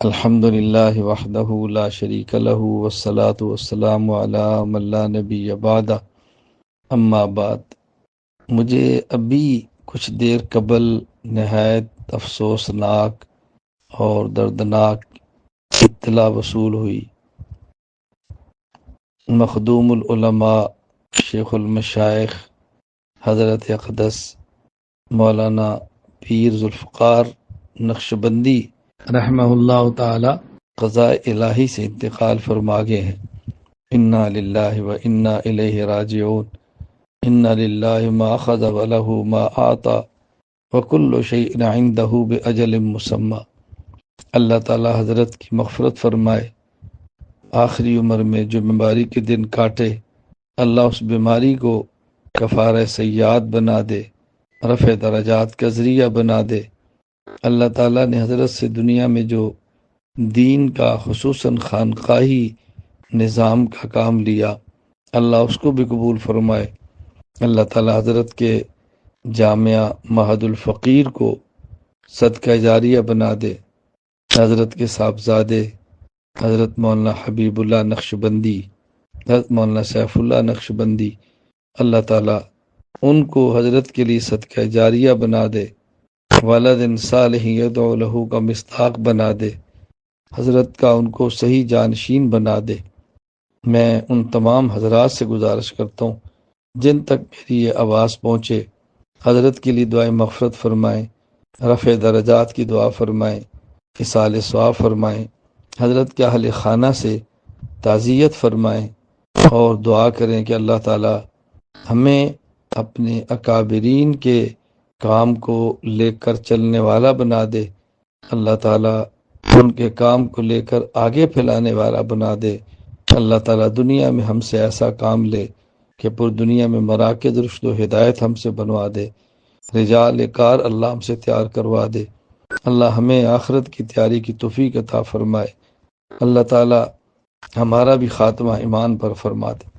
الحمد للہ وحدہ لا شریک لہ والصلاة والسلام علی من لا نبی بعد اما بعد۔ مجھے ابھی کچھ دیر قبل نہایت افسوسناک اور دردناک اطلاع وصول ہوئی۔ مخدوم العلماء شیخ المشائخ حضرت اقدس مولانا پیر ذوالفقار نقشبندی رحمہ اللہ تعالی قضاء الہی سے انتقال فرما گئے ہیں۔ انا للہ و انا الیہ راجعون۔ انا للہ ما اخذ ولہ ما آتا وکل شیء عندہ باجل مسمی۔ اللہ تعالی حضرت کی مغفرت فرمائے، آخری عمر میں جو بیماری کے دن کاٹے، اللہ اس بیماری کو کفارہ سیئات بنا دے، رفع درجات کا ذریعہ بنا دے۔ اللہ تعالیٰ نے حضرت سے دنیا میں جو دین کا خصوصاً خانقاہی نظام کا کام لیا، اللہ اس کو بھی قبول فرمائے۔ اللہ تعالیٰ حضرت کے جامعہ معہد الفقیر کو صدقہ جاریہ بنا دے۔ حضرت کے صاحبزادے حضرت مولانا حبیب اللہ نقشبندی، حضرت مولانا سیف اللہ نقشبندی، اللہ تعالیٰ ان کو حضرت کے لیے صدقہ جاریہ بنا دے، ولد صالح یدعو لہ کا مصداق بنا دے، حضرت کا ان کو صحیح جانشین بنا دے۔ میں ان تمام حضرات سے گزارش کرتا ہوں جن تک میری یہ آواز پہنچے، حضرت کے لیے دعائیں مغفرت فرمائیں، رفع درجات کی دعا فرمائیں، اصال ثواب فرمائیں، حضرت کے اہل خانہ سے تعزیت فرمائیں اور دعا کریں کہ اللہ تعالی ہمیں اپنے اکابرین کے کام کو لے کر چلنے والا بنا دے، اللہ تعالیٰ ان کے کام کو لے کر آگے پھیلانے والا بنا دے۔ اللہ تعالیٰ دنیا میں ہم سے ایسا کام لے کہ پور دنیا میں مراکز رشد و ہدایت ہم سے بنوا دے، رجال کار اللہ ہم سے تیار کروا دے۔ اللہ ہمیں آخرت کی تیاری کی توفیق عطا فرمائے۔ اللہ تعالیٰ ہمارا بھی خاتمہ ایمان پر فرما دے۔